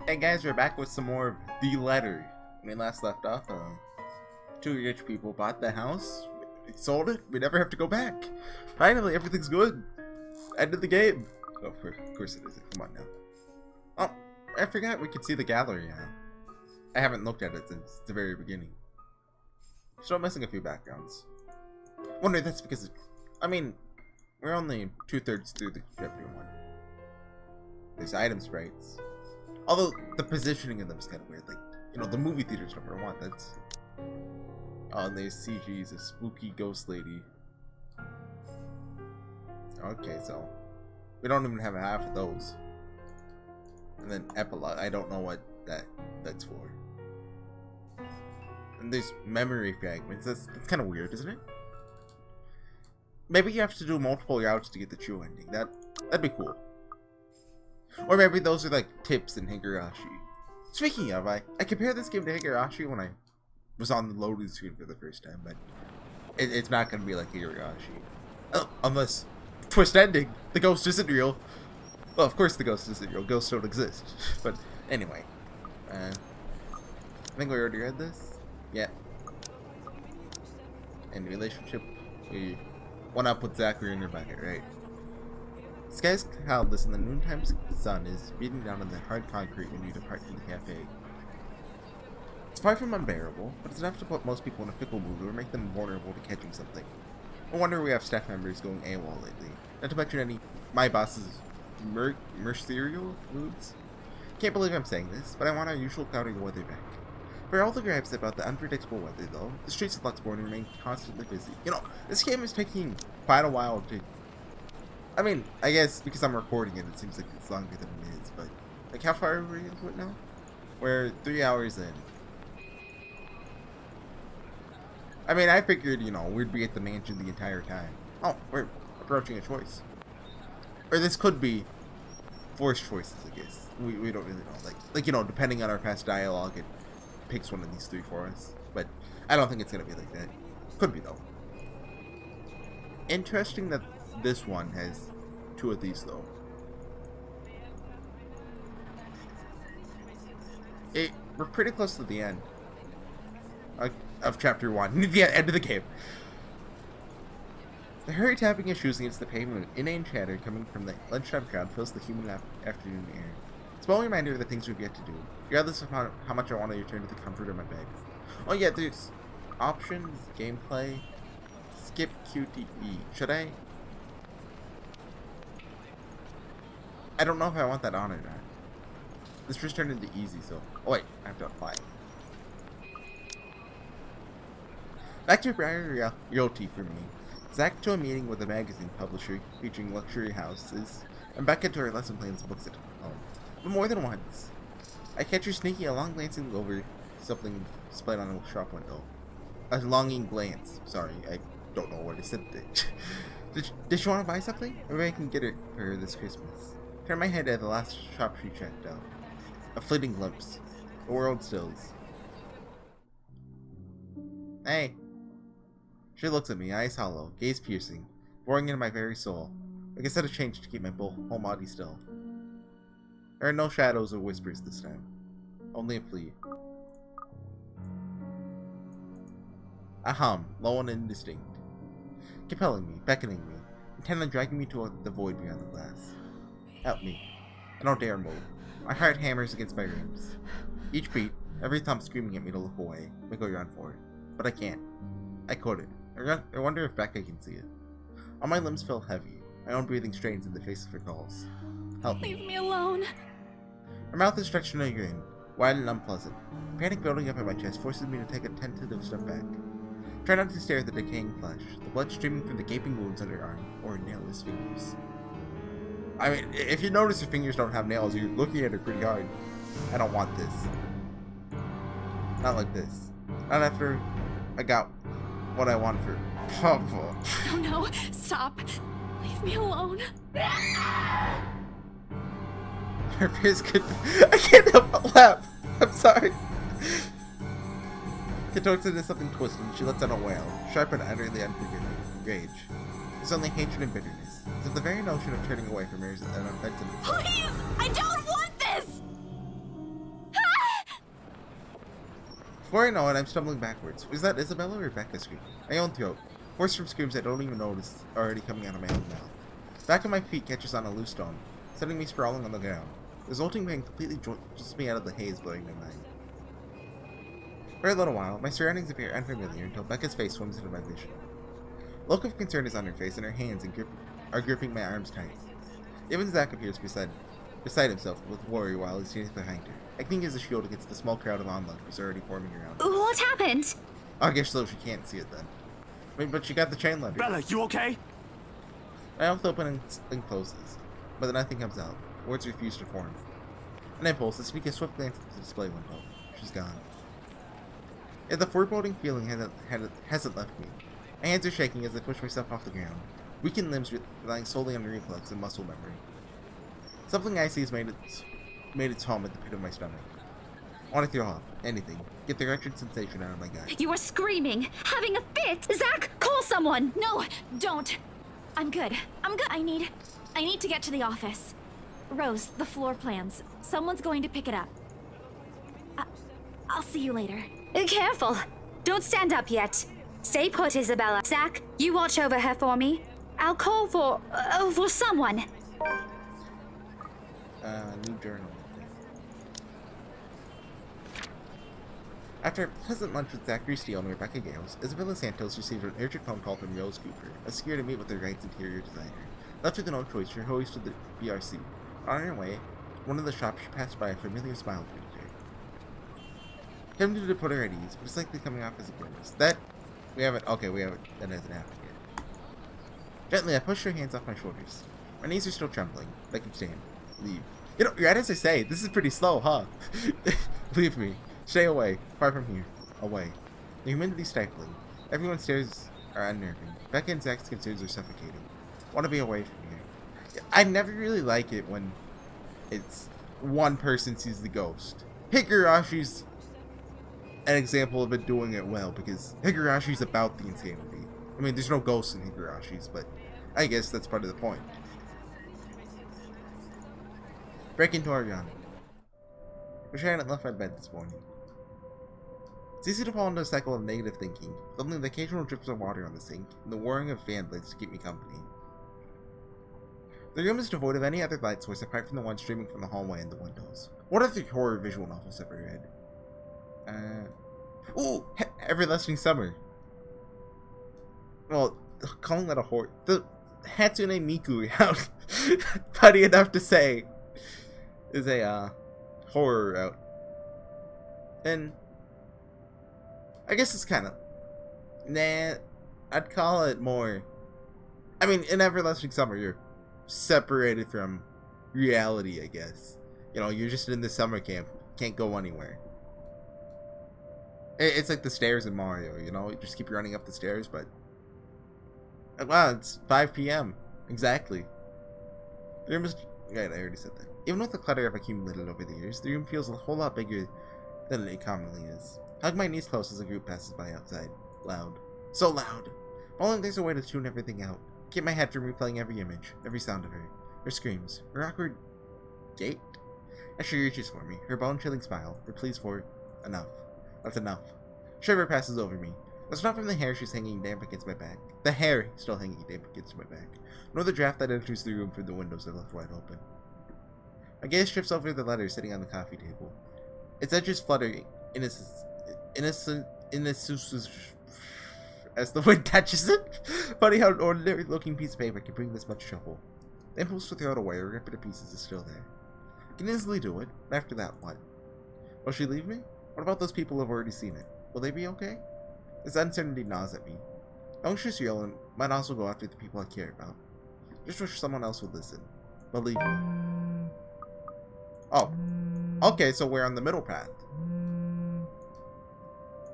Hey guys, we're back with some more of The Letter. When we last left off, two rich people bought the house, we sold it, we never have to go back. Finally, everything's good. End of the game. Oh, of course it isn't. Come on now. Oh, I forgot we could see the gallery now. I haven't looked at it since the very beginning. Still missing a few backgrounds. Wonder if that's because, we're only 2/3 through the chapter 1. There's item sprites. Although, the positioning of them is kind of weird. Like, the movie theater's number 1. That's... Oh, and there's CG's a spooky ghost lady. Okay, so... we don't even have half of those. And then epilogue. I don't know what that's for. And there's memory fragments. That's kind of weird, isn't it? Maybe you have to do multiple routes to get the true ending. That'd be cool. Or maybe those are like tips in Higurashi. Speaking of, I compared this game to Higurashi when I was on the loading screen for the first time, but it's not going to be like Higurashi. Oh, unless twist ending, the ghost isn't real. Well, of course the ghost isn't real. Ghosts don't exist. But anyway, I think we already read this. Yeah. In relationship, we went up with Zachary and Rebecca, right? The sky's cloudless and the noontime sun is beating down on the hard concrete when you depart from the cafe. It's far from unbearable, but it's enough to put most people in a fickle mood or make them vulnerable to catching something. No wonder we have staff members going AWOL lately. Not to mention any my boss's mercurial moods. Can't believe I'm saying this, but I want our usual cloudy weather back. For all the gripes about the unpredictable weather, though, the streets of Luxborn remain constantly busy. This game is taking quite a while to... I guess because I'm recording it, it seems like it's longer than it is, but... Like, how far are we into it now? We're 3 hours in. I figured, we'd be at the mansion the entire time. Oh, we're approaching a choice. Or this could be forced choices, I guess. We don't really know. Like, depending on our past dialogue, it picks one of these 3 for us. But I don't think it's gonna be like that. Could be, though. Interesting that this one has 2 of these, though. We're pretty close to the end of chapter 1. The end of the game. The hurry tapping of shoes against the pavement, inane chatter coming from the lunchtime crowd fills the humid afternoon air. Small reminder of the things we've yet to do, regardless of how much I want to return to the comfort of my bed. Oh yeah, there's options, gameplay, skip QTE. Should I? I don't know if I want that on or not. This just turned into easy, so... Oh wait, I have to apply. Back to Briar Realty for me. Zach to a meeting with a magazine publisher featuring luxury houses, and Becca to her lesson plans and books at home. But more than once, I catch her sneaking a long glancing over something displayed on a shop window. A longing glance. Sorry, I don't know what I said there. Did she want to buy something? Maybe I can get it for her this Christmas. Turn my head at the last shop she checked out. A fleeting glimpse. The world stills. Hey. She looks at me, eyes hollow, gaze piercing, boring into my very soul. Like I said, a change to keep my whole body still. There are no shadows or whispers this time. Only a plea. A hum, low and indistinct. Compelling me, beckoning me, intently dragging me to the void beyond the glass. Help me. I don't dare move. My heart hammers against my ribs. Each beat, every thump screaming at me to look away, make a run for it. But I can't. I couldn't. I wonder if Becca can see it. All my limbs feel heavy. My own breathing strains in the face of her calls. Help me. Leave me alone. Her mouth is stretched in a grin, wide and unpleasant. Panic building up in my chest forces me to take a tentative step back. Try not to stare at the decaying flesh, the blood streaming from the gaping wounds under her arm, or her nailless fingers. If you notice her fingers don't have nails, you're looking at her pretty hard. I don't want this. Not like this. Not after I got what I want for Papa. Oh no, stop. Leave me alone. Her face could... I can't help but laugh. I'm sorry. Contorts into something twisted, and she lets out a wail, sharp and utterly unforgiving. Rage. There's only hatred and bitterness. As if the very notion of turning away from her is an offensive. Please! I don't want this! Before I know it, I'm stumbling backwards. Was that Isabella or Rebecca screaming? My own throat, hoarse from screams I don't even notice already coming out of my own mouth. Back of my feet catches on a loose stone, sending me sprawling on the ground. The resulting rain completely jolts me out of the haze, blurring my mind. For a little while, my surroundings appear unfamiliar until Becca's face swims into my vision. A look of concern is on her face, and her hands are gripping my arms tight. Even Zach appears beside himself with worry while he stands behind her, acting as a shield against the small crowd of onlookers already forming around her. What happened? I guess so she can't see it then. I mean, but she got the chain letter. Bella, you okay? My mouth opens and closes, but then nothing comes out. Words refuse to form. An impulse to sneak a swift glance at the display window. She's gone. Yet the foreboding feeling hasn't left me. My hands are shaking as I push myself off the ground, weakened limbs relying solely on reflex and muscle memory. Something icy has made its home at the pit of my stomach. I want to throw up. Anything. Get the wretched sensation out of my gut. You were screaming, having a fit. Zach, call someone. No, don't. I'm good. I need to get to the office. Rose, the floor plans. Someone's going to pick it up. I'll see you later. Careful. Don't stand up yet. Stay put, Isabella. Zach, you watch over her for me. I'll call for someone. New journal. After a pleasant lunch with Zachary Steele and Rebecca Gales, Isabella Santos received an urgent phone call from Rose Cooper, a secure to meet with the Right's interior designer. Left with no choice, she hurries to the BRC. On her way, one of the shops she passed by a familiar smile greeted her. Tempted to put her at ease, but it's likely coming off as a grimace. That hasn't happened yet. Gently, I pushed her hands off my shoulders. My knees are still trembling, but I can stand. Leave. You know, right as I say, this is pretty slow, huh? Leave me. Stay away. Far from here. Away. The humidity's stifling. Everyone's stares are unnerving. Becca and Zach's concerns are suffocating. Want to be away from here. I never really like it when it's one person sees the ghost. Higurashi's an example of it doing it well, because Higurashi's about the insanity. I mean, there's no ghosts in Higurashi's, but I guess that's part of the point. Break into our yawn. Wish I hadn't left my bed this morning. It's easy to fall into a cycle of negative thinking, with only the occasional drips of water on the sink, and the whirring of fan blades to keep me company. The room is devoid of any other light source apart from the one streaming from the hallway and the windows. What other horror visual novels have I read? Ooh! Everlasting Summer! Well, calling that a horror... The Hatsune Miku out, funny enough to say, is a, horror route. And I guess it's kind of, nah, I'd call it more, I mean, in Everlasting Summer, you're separated from reality, I guess. You know, you're just in the summer camp, can't go anywhere. It's like the stairs in Mario, you know, you just keep running up the stairs, but, wow, it's 5 p.m. Exactly. The room is, right, I already said that. Even with the clutter I've accumulated over the years, the room feels a whole lot bigger than it commonly is. I hug my knees close as a group passes by outside. Loud. So loud. If only there's a way to tune everything out. Keep my head from replaying every image, every sound of her. Her screams. Her awkward gait. As she reaches for me, her bone-chilling smile, her pleas for enough. That's enough. Shiver passes over me. It's not from the hair she's hanging damp against my back. The hair still hanging damp against my back. Nor the draft that enters the room through the windows I left wide open. My gaze shifts over the letter sitting on the coffee table. Its edges flutter innocent as the wind touches it. Funny how an ordinary looking piece of paper can bring this much trouble. The impulse to throw it away or rip it to pieces is still there. I can easily do it, but after that, what? Will she leave me? What about those people who have already seen it? Will they be okay? This uncertainty gnaws at me. Knowing she's real and might also go after the people I care about. Just wish someone else would listen. Believe me. Oh. Okay, so we're on the middle path.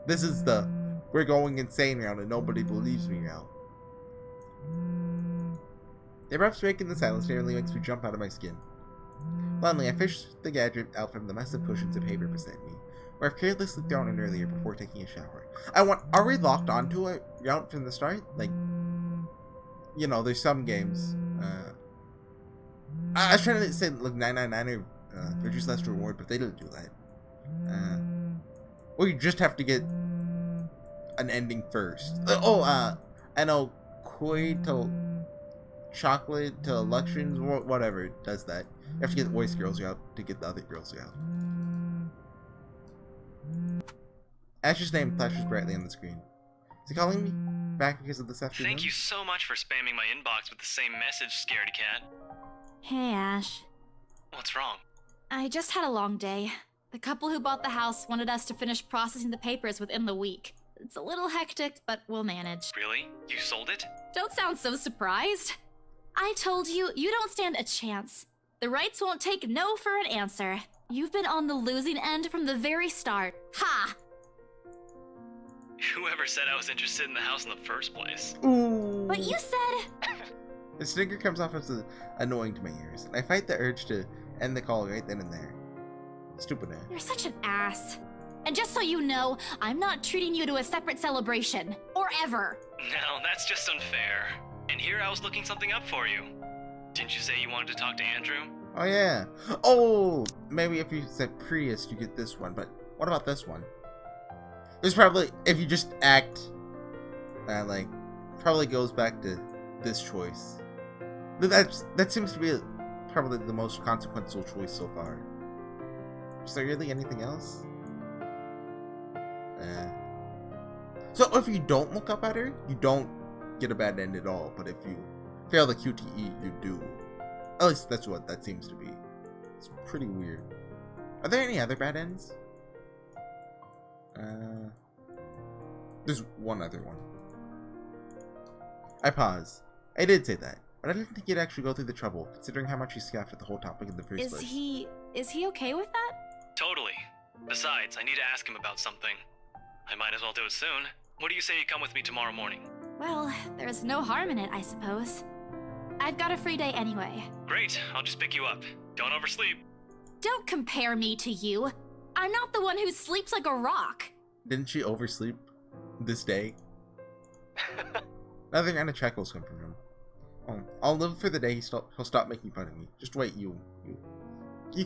This is the we're going insane round and nobody believes me round. The abrupt break in the silence nearly makes me jump out of my skin. Finally, I fish the gadget out from the mess of cushions and paper beside me, where I've carelessly thrown it earlier before taking a shower. Are we locked onto it route from the start? Like, you know, there's some games. I was trying to say like 999 or Virtue's Last Reward, but they didn't do that. Or you just have to get an ending first. I know, koi to chocolate to elections, whatever it does that. You have to get the voice girls out to get the other girls out. Ash's name flashes brightly on the screen. Is he calling me back because of this afternoon? Thank you so much for spamming my inbox with the same message, Scaredy Cat. Hey, Ash. What's wrong? I just had a long day. The couple who bought the house wanted us to finish processing the papers within the week. It's a little hectic, but we'll manage. Really? You sold it? Don't sound so surprised. I told you, you don't stand a chance. The rights won't take no for an answer. You've been on the losing end from the very start. Ha! Whoever said I was interested in the house in the first place? Ooh. But you said... The snigger comes off as annoying to my ears, and I fight the urge to end the call right then and there. Stupid man. You're such an ass. And just so you know, I'm not treating you to a separate celebration. Or ever. No, that's just unfair. And here I was looking something up for you. Didn't you say you wanted to talk to Andrew? Oh yeah. Oh, maybe if you said Prius, you get this one. But what about this one? There's probably, if you just act, probably goes back to this choice. That seems to be probably the most consequential choice so far. Is there really anything else? So if you don't look up at her, you don't get a bad end at all. But if you fail the QTE, you do. At least that's what that seems to be. It's pretty weird. Are there any other bad ends? There's one other one. I pause. I did say that, but I didn't think he'd actually go through the trouble, considering how much he scoffed at the whole topic in the first place. Is he okay with that? Totally. Besides, I need to ask him about something. I might as well do it soon. What do you say you come with me tomorrow morning? Well, there's no harm in it, I suppose. I've got a free day anyway. Great, I'll just pick you up. Don't oversleep. Don't compare me to you. I'm not the one who sleeps like a rock. Didn't she oversleep this day? Another kind of chuckles come from him. Oh, I'll live for the day he'll stop making fun of me. Just wait, you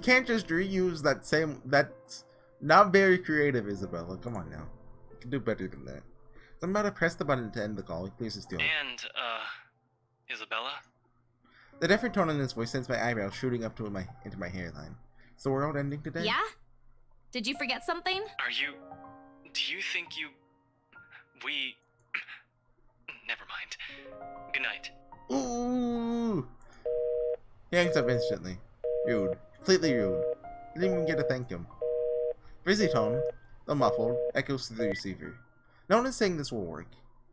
can't just reuse that same. That's not very creative, Isabella. Come on now, you can do better than that. So I'm about to press the button to end the call. He clears his throat. And Isabella? The different tone in his voice sends my eyebrows shooting up into my hairline. Is the world ending today? Yeah? Did you forget something? Do you think we... Never mind. Good night. Ooh! He hangs up instantly. Rude. Completely rude. Didn't even get to thank him. Busy tone, though muffled, echoes through the receiver. No one is saying this will work.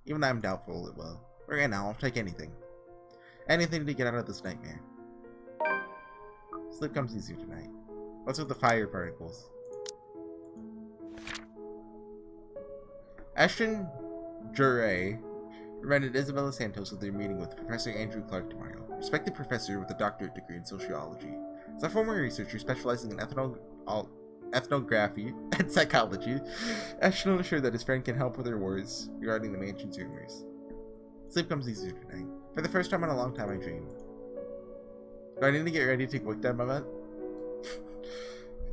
Even I'm doubtful it will. Right now, I'll take anything. Anything to get out of this nightmare. Sleep comes easier tonight. What's with the fire particles? Ashton Jure reminded Isabella Santos of their meeting with Professor Andrew Clark tomorrow. Respected professor with a doctorate degree in sociology. As a former researcher specializing in ethnography and psychology, Ashton assured that his friend can help with their worries regarding the mansion's rumors. Sleep comes easier tonight. For the first time in a long time, I dream. Do I need to get ready to quick time event?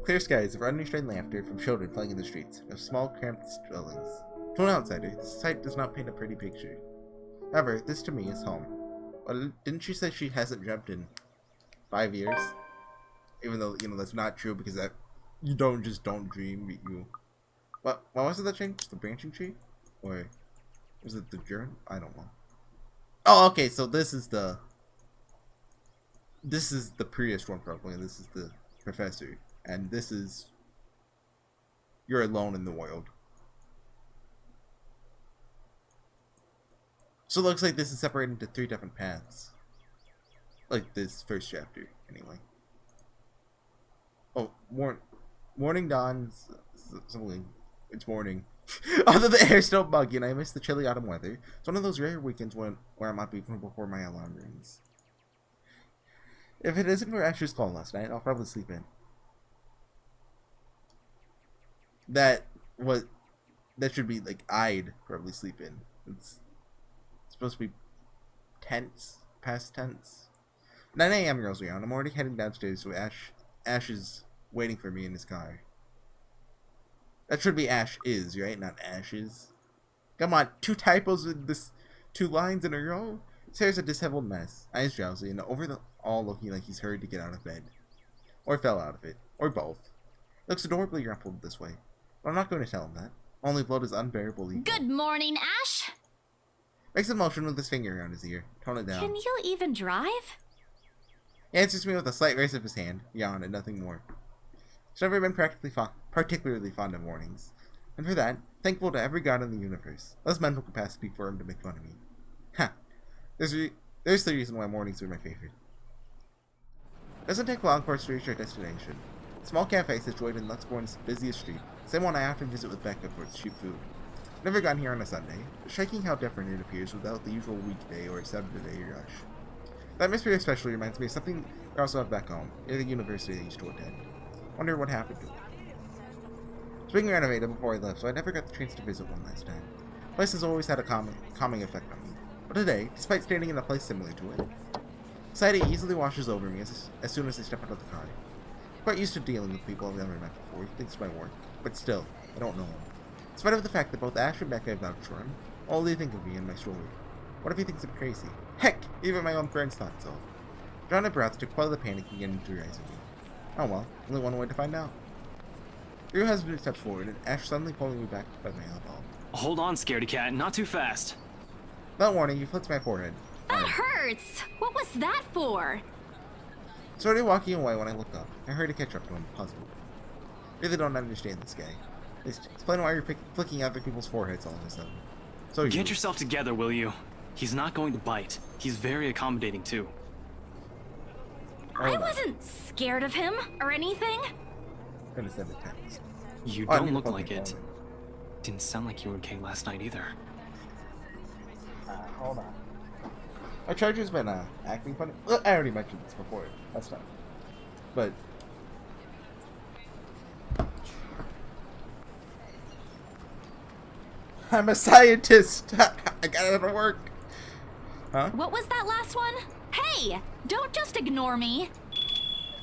Clear skies of unrestrained laughter from children playing in the streets. No small, cramped dwellings. To an outsider, this sight does not paint a pretty picture. However, this to me is home. Well, didn't she say she hasn't dreamt in 5 years? Even though, that's not true because you don't dream, What was it that changed? The branching tree? Or was it the germ? I don't know. Oh, okay, so this is the Prius one probably, and this is the professor. And this is you're alone in the world. So it looks like this is separated into 3 different paths. Like this first chapter, anyway. Oh, morning dawns. Something. It's morning. Although the air's still muggy and I miss the chilly autumn weather, it's one of those rare weekends where I'm up even before my alarm rings. If it isn't for Asher's call last night, I'll probably sleep in. That should be like I'd probably sleep in. It's supposed to be tense, past tense. 9 a.m. rolls around. I'm already heading downstairs, so Ash is waiting for me in his car. That should be Ash is, right? Not Ashes. Come on, 2 typos with this 2 lines in a row? His hair's a disheveled mess, eyes drowsy, and all looking like he's hurried to get out of bed. Or fell out of it. Or both. Looks adorably rumpled this way. But I'm not going to tell him that. Only blood is unbearable evil. Good morning, Ash. Makes a motion with his finger around his ear. Tone it down. Can you even drive? He answers me with a slight raise of his hand, yawn, and nothing more. He's never been particularly fond of mornings. And for that, thankful to every god in the universe. Less mental capacity for him to make fun of me. Ha! There's the reason why mornings are my favorite. Doesn't take long for us to reach our destination. A small cafe situated in Luxborn's busiest street. Same one I often visit with Becca for its cheap food. Never gotten here on a Sunday. Striking how different it appears without the usual weekday or Saturday rush. The atmosphere especially reminds me of something I also have back home, near the university I used to attend. Wonder what happened to it. It's being renovated before I left, so I never got the chance to visit one last time. The place has always had a calming effect on me. But today, despite standing in a place similar to it, anxiety easily washes over me as soon as I step out of the car. I'm quite used to dealing with people I've never met before, thanks to my work, but still, I don't know him. In spite of the fact that both Ash and Becca have vouched for him, all they think of me and my story. What if he thinks I'm crazy? Heck, even my own friends thought so. Drawn a breath to quell the panic beginning to rise in me. Oh well, only one way to find out. Drew hesitantly steps forward, and Ash suddenly pulling me back by my elbow. Hold on, scaredy cat, not too fast. Without warning, he flicks my forehead. That hurts. What was that for? Started walking away when I looked up. I hurried to catch up to him, puzzled. Really don't understand this guy. Explain why you're flicking other people's foreheads all of a sudden. So Get yourself together, will you? He's not going to bite. He's very accommodating, too. I wasn't scared of him or anything. I'm gonna send a text. You don't look like it. Didn't sound like you were okay last night either. Hold on. My charger's been acting funny. Well, I already mentioned this before. That's fine. But I'm a scientist. I got it to work. Huh? What was that last one? Hey, don't just ignore me.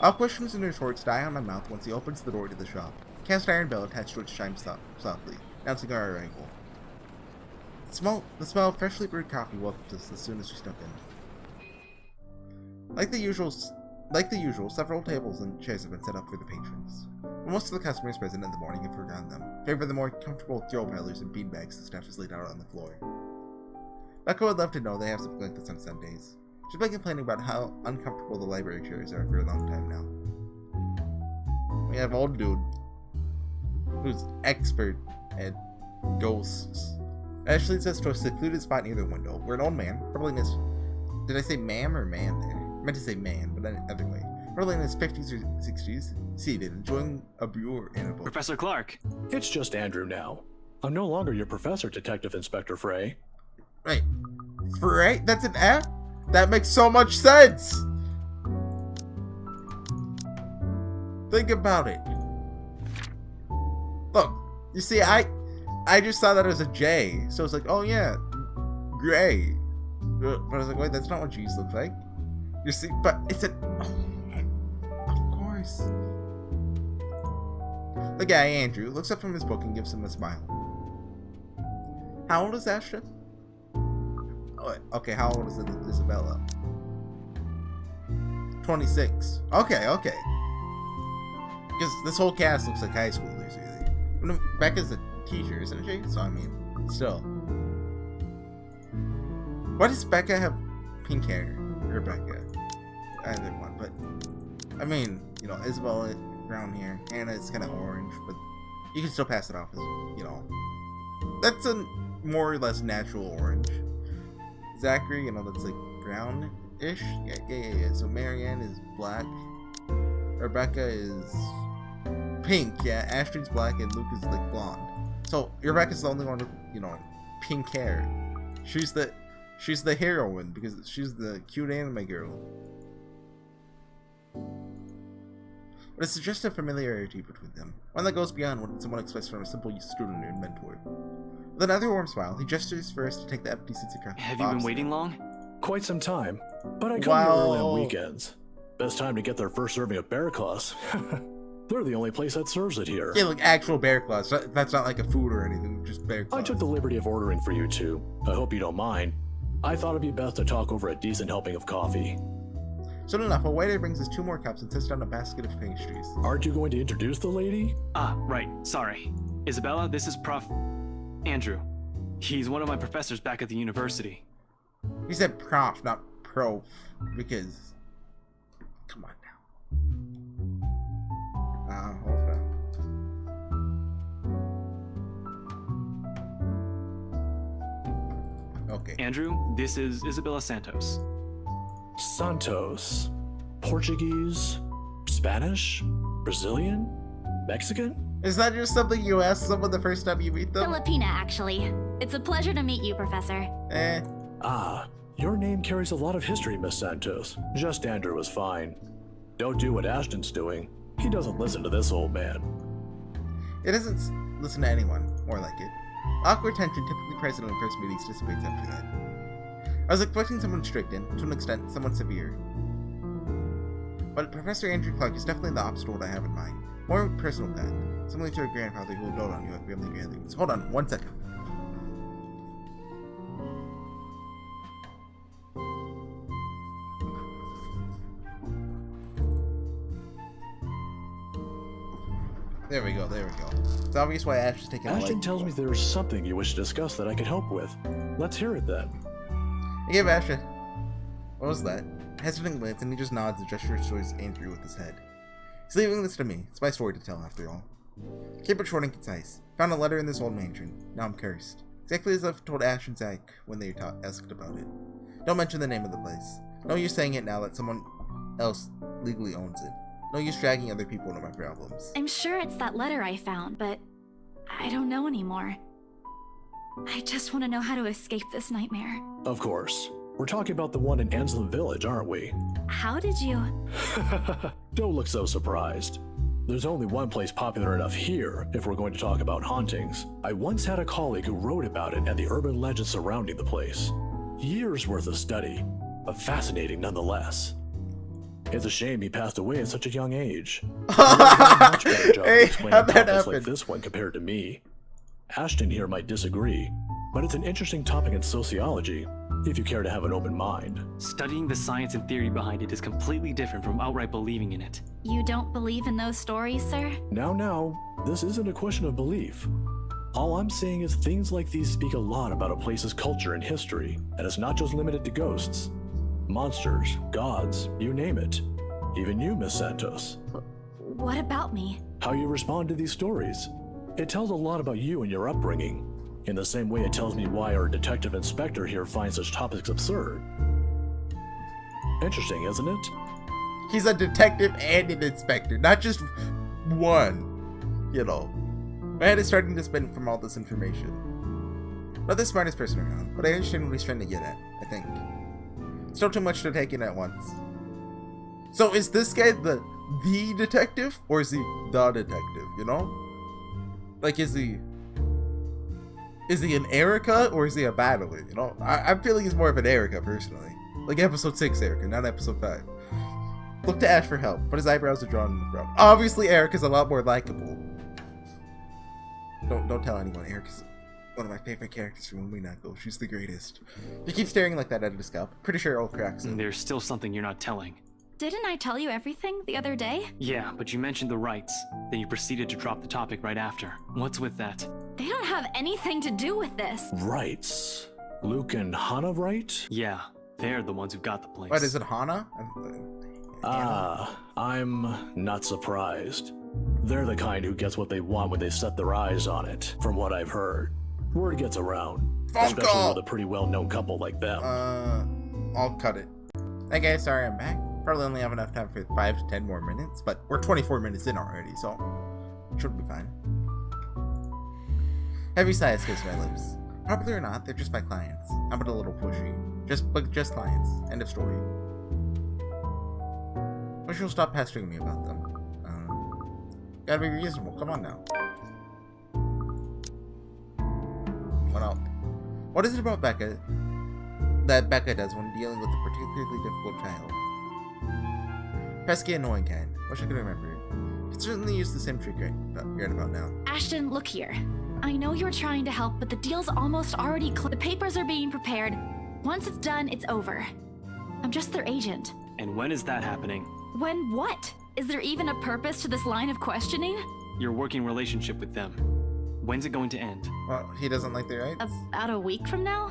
All questions and retorts die on my mouth once he opens the door to the shop. Cast iron bell attached to it chimes softly, announcing our arrival. The smell of freshly brewed coffee welcomes us as soon as we step in. Like the usual, several tables and chairs have been set up for the patrons. But most of the customers present in the morning have forgotten them, favor the more comfortable throw pilers and beanbags the staff has laid out on the floor. Becca would love to know they have something like this on Sundays. She's been complaining about how uncomfortable the library chairs are for a long time now. We have old dude who's expert at ghosts. Ashley leads us to a secluded spot near the window, where an old man, probably in his... Did I say ma'am or man there? I meant to say man, but either way. Probably in his 50s or 60s, seated, enjoying a brew and a book. Professor Clark. It's just Andrew now. I'm no longer your professor, Detective Inspector Frey. Right. Frey? That's an F? That makes so much sense! Think about it. Look, you see, I just saw that as a J, so it's like, oh yeah, gray. But I was like, wait, that's not what G's look like. You see, but it's an... Oh, of course. The guy, Andrew, looks up from his book and gives him a smile. How old is Astra? Oh, okay, how old is Isabella? 26. Okay. Because this whole cast looks like high schoolers, really. Becca's a teacher, isn't she? So, I mean, still. Why does Becca have pink hair? Rebecca. Either one, but... I mean, you know, Isabella, brown hair. Hannah is kind of orange, but you can still pass it off as, you know... That's a more or less natural orange. Zachary, you know, that's like brown-ish. Yeah. So Marianne is black. Rebecca is pink. Yeah, Ashton's black and Luke is like blonde. So Rebecca's the only one with, you know, pink hair. She's the heroine because she's the cute anime girl. But it's just a familiarity between them, one that goes beyond what someone expects from a simple student and mentor. With another warm smile, he gestures for us to take the empty seats across the Have you been waiting long? Quite some time, but I come here early on weekends. Best time to get their first serving of bear claws. They're the only place that serves it here. Yeah, like actual bear claws. That's not like a food or anything, just bear I claws. took the liberty of ordering for you two. I hope you don't mind. I thought it'd be best to talk over a decent helping of coffee. Soon enough, a waiter brings us 2 more cups and sets down a basket of pastries. Aren't you going to introduce the lady? Ah, right. Sorry. Isabella, this is Prof. Andrew. He's one of my professors back at the university. He said prof, not prof, because... Come on now. Hold on. Okay. Andrew, this is Isabella Santos. Santos. Portuguese? Spanish? Brazilian? Mexican? Is that just something you ask someone the first time you meet them? Filipina, actually. It's a pleasure to meet you, Professor. Ah, your name carries a lot of history, Miss Santos. Just Andrew is fine. Don't do what Ashton's doing. He doesn't listen to this old man. It doesn't listen to anyone, more like it. Awkward tension typically present in first meetings dissipates after that. I was expecting someone strict and, to an extent, somewhat severe. But Professor Andrew Clark is definitely the opposite of what I have in mind. More personal than that. Similar to a grandfather who will dote on you at family gatherings. Hold on, 1 second. There we go, there we go. It's obvious why Ash is taking a Ashton light. tells me there's something you wish to discuss that I could help with. Let's hear it then. I gave Ash a... What was that? Hesitant glance, and he just nods and gestures towards Andrew with his head. He's leaving this to me. It's my story to tell, after all. Keep it short and concise. Found a letter in this old mansion. Now I'm cursed. Exactly as I've told Ash and Zach when they asked about it. Don't mention the name of the place. No use saying it now that someone else legally owns it. No use dragging other people into my problems. I'm sure it's that letter I found, but I don't know anymore. I just want to know how to escape this nightmare. Of course. We're talking about the one in Anselm Village, aren't we? How did you... Don't look so surprised. There's only one place popular enough here if we're going to talk about hauntings. I once had a colleague who wrote about it and the urban legends surrounding the place. Years worth of study, but fascinating nonetheless. It's a shame he passed away at such a young age. Much better job Hey, explaining how'd that topics like happen? this one compared to me. Ashton here might disagree, but it's an interesting topic in sociology, if you care to have an open mind. Studying the science and theory behind it is completely different from outright believing in it. You don't believe in those stories, sir? Now, this isn't a question of belief. All I'm saying is things like these speak a lot about a place's culture and history, and it's not just limited to ghosts. Monsters, gods, you name it. Even you, Miss Santos. What about me? How you respond to these stories. It tells a lot about you and your upbringing, in the same way it tells me why our detective inspector here finds such topics absurd. Interesting, isn't it? He's a detective and an inspector, not just one. You know. My head is starting to spin from all this information. Not the smartest person around, but I understand what he's trying to get at, I think. Still too much to take in at once. So is this guy the detective, or is he the detective, you know? Like, is he an Erica, or is he a battler, you know? I'm feeling he's more of an Erica, personally. Like episode 6 Erica, not episode 5. Look to Ash for help, but his eyebrows are drawn in the front. Obviously, Erica's a lot more likable. Don't tell anyone. Erica's one of my favorite characters from Movie Knuckle. She's the greatest. You keep staring like that at his scalp. Pretty sure it'll crack soon. There's still something you're not telling. Didn't I tell you everything the other day? Yeah, but you mentioned the rights. Then you proceeded to drop the topic right after. What's with that? They don't have anything to do with this. Rights. Luke and Hannah, right? Yeah, they're the ones who got the place. What, is it Hana? I'm not surprised. They're the kind who gets what they want when they set their eyes on it, from what I've heard. Word gets around, especially with a pretty well-known couple like them. I'll cut it. Hey guys, sorry I'm back. Probably only have enough time for 5 to 10 more minutes, but we're 24 minutes in already, so should be fine. Heavy sigh escapes my lips. Popular or not, they're just my clients. I'm but a little pushy. Just clients. End of story. Wish you'll stop pestering me about them. Gotta be reasonable. Come on now. What else? What is it about Becca that Becca does when dealing with a particularly difficult child? Pesky, annoying kind. Wish I could remember it. Could certainly use the same trick right about now. Ashton, look here. I know you're trying to help, but the deal's almost already the papers are being prepared. Once it's done, it's over. I'm just their agent. And when is that happening? When what? Is there even a purpose to this line of questioning? Your working relationship with them. When's it going to end? Well, he doesn't like the rights? About a week from now?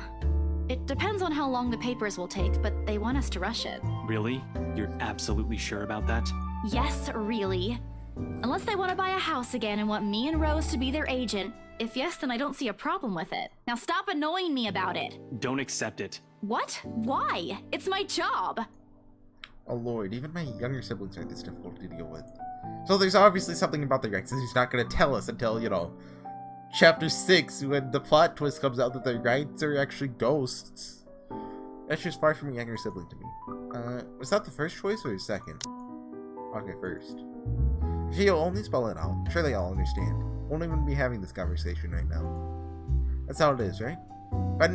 It depends on how long the papers will take, but they want us to rush it. Really? You're absolutely sure about that? Yes, really. Unless they want to buy a house again and want me and Rose to be their agent. If yes, then I don't see a problem with it. Now stop annoying me about it. Don't accept it. What? Why? It's my job. Oh lord, even my younger siblings are this difficult to deal with. So there's obviously something about the rights that he's not going to tell us until, you know, Chapter 6, when the plot twist comes out that the rights are actually ghosts. That's just far from a younger sibling to me. Was that the first choice or the second? Okay, first. If he'll only spell it out, surely I'll understand. Won't even be having this conversation right now. That's how it is, right? If I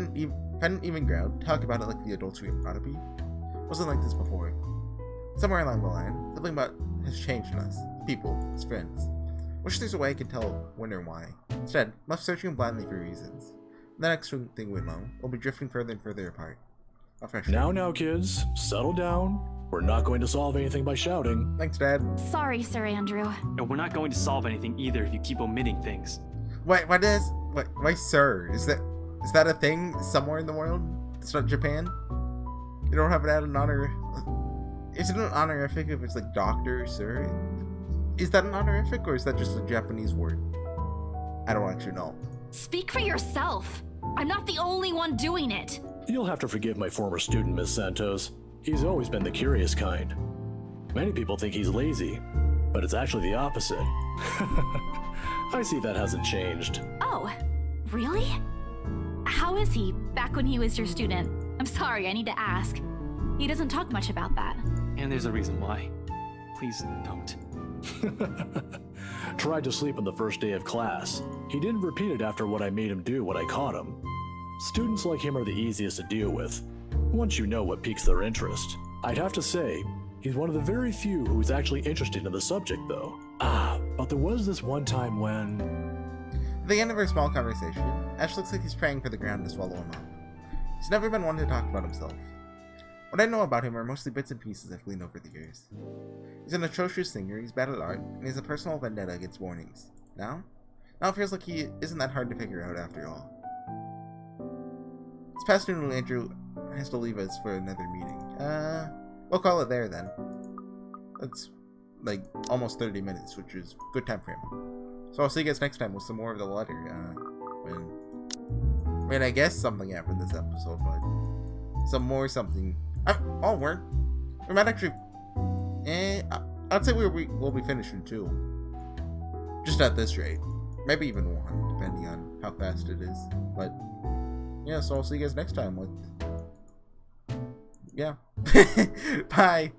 didn't even ground, talk about it like the adults we ought to be. Wasn't like this before. Somewhere along the line, something about has changed in us. People, as friends. Wish there's a way I could tell when or why. Instead, left searching blindly for reasons. The next thing we know, we'll be drifting further and further apart. Now, kids, settle down. We're not going to solve anything by shouting. Thanks, Dad. Sorry, Sir Andrew. And we're not going to solve anything either if you keep omitting things. Why, sir? Is that a thing somewhere in the world? It's not Japan? You don't have an honor. Is it an honorific if it's like doctor, sir? Is that an honorific or is that just a Japanese word? I don't actually know. Speak for yourself. I'm not the only one doing it. You'll have to forgive my former student, Miss Santos. He's always been the curious kind. Many people think he's lazy, but it's actually the opposite. I see that hasn't changed. Oh, really? How is he back when he was your student? I'm sorry, I need to ask. He doesn't talk much about that. And there's a reason why. Please don't. Tried to sleep on the first day of class. He didn't repeat it after what I made him do when I caught him. Students like him are the easiest to deal with, once you know what piques their interest. I'd have to say, he's one of the very few who's actually interested in the subject, though. But there was this one time when... At the end of our small conversation, Ash looks like he's praying for the ground to swallow him up. He's never been one to talk about himself. What I know about him are mostly bits and pieces I've gleaned over the years. He's an atrocious singer, he's bad at art, and he has a personal vendetta against warnings. Now it feels like he isn't that hard to figure out after all. It's past noon when Andrew has to leave us for another meeting. We'll call it there then. That's like almost 30 minutes, which is good time for him. So I'll see you guys next time with some more of the letter, when I guess something happened this episode, but something. We might actually, I'd say we'll be finished in 2. Just at this rate. Maybe even 1, depending on how fast it is. But, yeah, so I'll see you guys next time with, yeah. Bye!